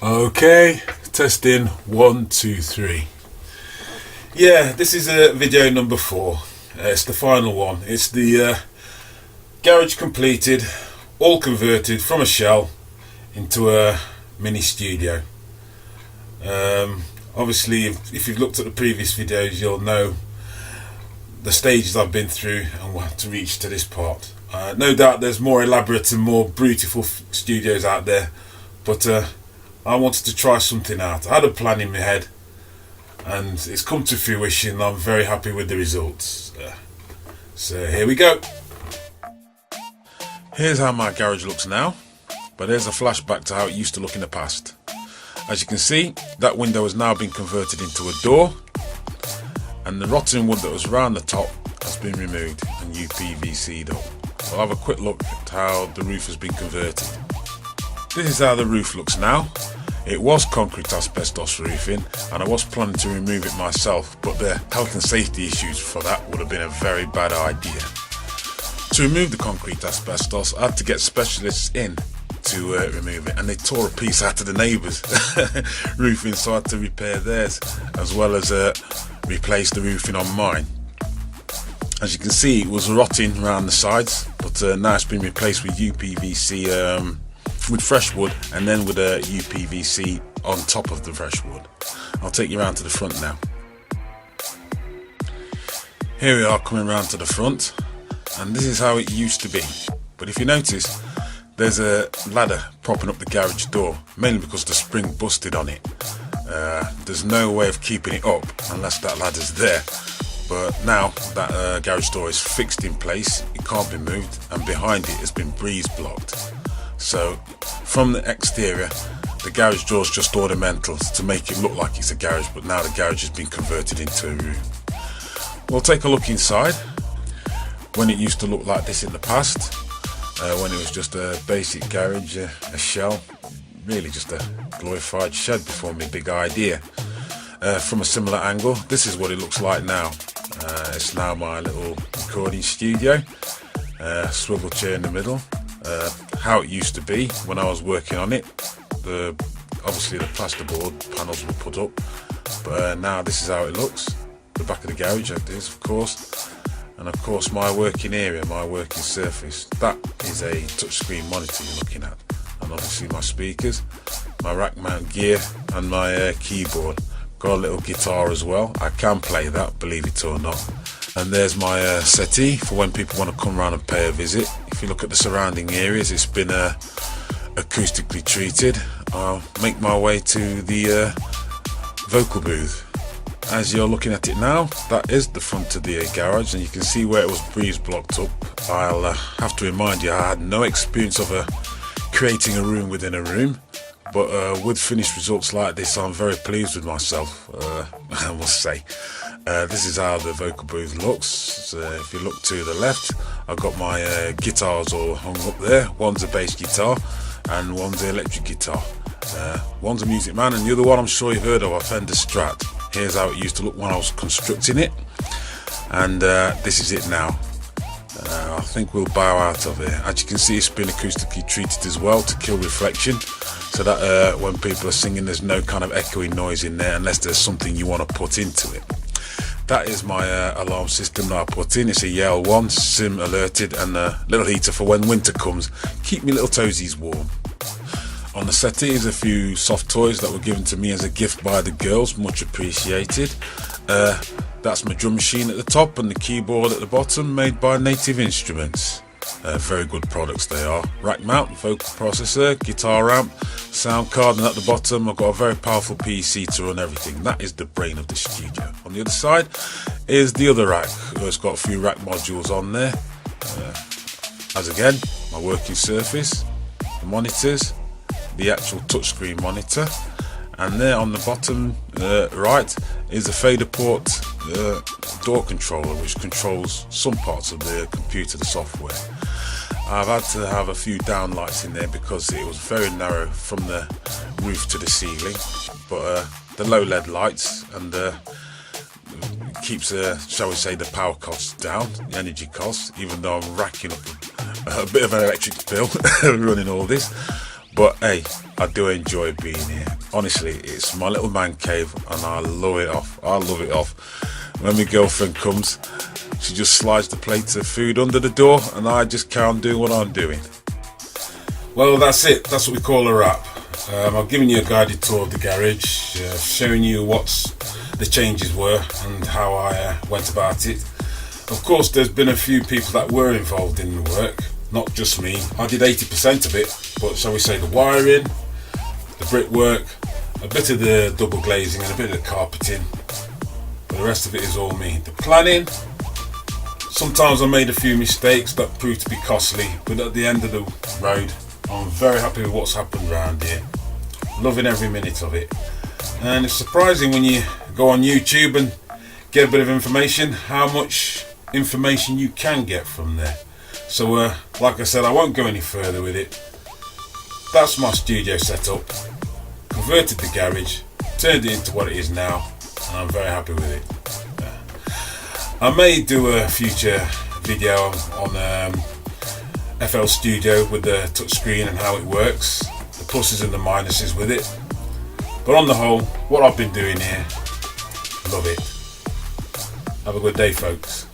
Okay, testing 1, 2, 3. Yeah, this is video number 4. It's the final one. It's the garage completed, all converted from a shell into a mini studio. Obviously, if you've looked at the previous videos, you'll know the stages I've been through and what to reach to this part. No doubt there's more elaborate and more beautiful studios out there, but I wanted to try something out. I had a plan in my head and it's come to fruition. I'm very happy with the results. So here we go. Here's how my garage looks now, but there's a flashback to how it used to look in the past. As you can see, that window has now been converted into a door, and the rotten wood that was around the top has been removed and UPVC'd up. We'll have a quick look at how the roof has been converted. This is how the roof looks now. It was concrete asbestos roofing and I was planning to remove it myself, but the health and safety issues for that would have been a very bad idea. To remove the concrete asbestos, I had to get specialists in to remove it, and they tore a piece out of the neighbours' roofing, so I had to repair theirs as well as replace the roofing on mine. As you can see, it was rotting around the sides, but now it's been replaced with UPVC with fresh wood, and then with a UPVC on top of the fresh wood. I'll take you around to the front now. Here we are coming round to the front, and this is how it used to be. But if you notice, there's a ladder propping up the garage door, mainly because the spring busted on it. There's no way of keeping it up unless that ladder's there, but now that garage door is fixed in place, it can't be moved, and behind it has been breeze blocked. So from the exterior, the garage door's just ornamentals to make it look like it's a garage, but now the garage has been converted into a room. We'll take a look inside. When it used to look like this in the past, when it was just a basic garage, a shell, really just a glorified shed before my big idea. From a similar angle, this is what it looks like now. It's now my little recording studio, swivel chair in the middle. How it used to be when I was working on it, obviously the plasterboard panels were put up, but now this is how it looks. The back of the garage, like this, of course. And of course my working area, my working surface, that is a touchscreen monitor you're looking at. And obviously my speakers, my rack mount gear and my keyboard. Got a little guitar as well. I can play that, believe it or not. And there's my settee for when people want to come around and pay a visit. If you look at the surrounding areas, it's been acoustically treated. I'll make my way to the vocal booth. As you're looking at it now, that is the front of the garage, and you can see where it was breeze blocked up. I'll have to remind you, I had no experience of creating a room within a room, but with finished results like this, I'm very pleased with myself, I must say. This is how the vocal booth looks. So if you look to the left, I've got my guitars all hung up there. One's a bass guitar and one's an electric guitar. One's a Music Man and the other one I'm sure you've heard of, a Fender Strat. Here's how it used to look when I was constructing it, and this is it now. I think we'll bow out of here. As you can see, it's been acoustically treated as well to kill reflection, so that when people are singing there's no kind of echoing noise in there unless there's something you want to put into it. That is my alarm system that I put in. It's a Yale 1, sim alerted, and a little heater for when winter comes. Keep me little toesies warm. On the settee is a few soft toys that were given to me as a gift by the girls, much appreciated. That's my drum machine at the top and the keyboard at the bottom, made by Native Instruments. Very good products they are. Rack mount, vocal processor, guitar amp, sound card, and at the bottom I've got a very powerful PC to run everything. That is the brain of the studio. On the other side is the other rack. It's got a few rack modules on there. As again, my working surface, the monitors, the actual touchscreen monitor, and there on the bottom right is a fader port door controller which controls some parts of the computer, the software. I've had to have a few downlights in there because it was very narrow from the roof to the ceiling, but the low LED lights and keeps shall we say the power costs down, the energy costs, even though I'm racking up a bit of an electric bill running all this. But hey, I do enjoy being here. Honestly, it's my little man cave and I love it off. I love it off. When my girlfriend comes, she just slides the plates of food under the door and I just carry on doing what I'm doing. Well, that's it. That's what we call a wrap. I've given you a guided tour of the garage, showing you what the changes were and how I went about it. Of course, there's been a few people that were involved in the work, not just me. I did 80% of it, but shall we say the wiring, the brickwork, a bit of the double glazing and a bit of the carpeting. But the rest of it is all me. The planning, sometimes I made a few mistakes that proved to be costly, but at the end of the road, I'm very happy with what's happened around here. Loving every minute of it. And it's surprising when you go on YouTube and get a bit of information, how much information you can get from there. So like I said, I won't go any further with it. That's my studio setup. Converted the garage, turned it into what it is now, and I'm very happy with it. I may do a future video on FL Studio with the touchscreen and how it works, the pluses and the minuses with it. But on the whole, what I've been doing here, love it. Have a good day, folks.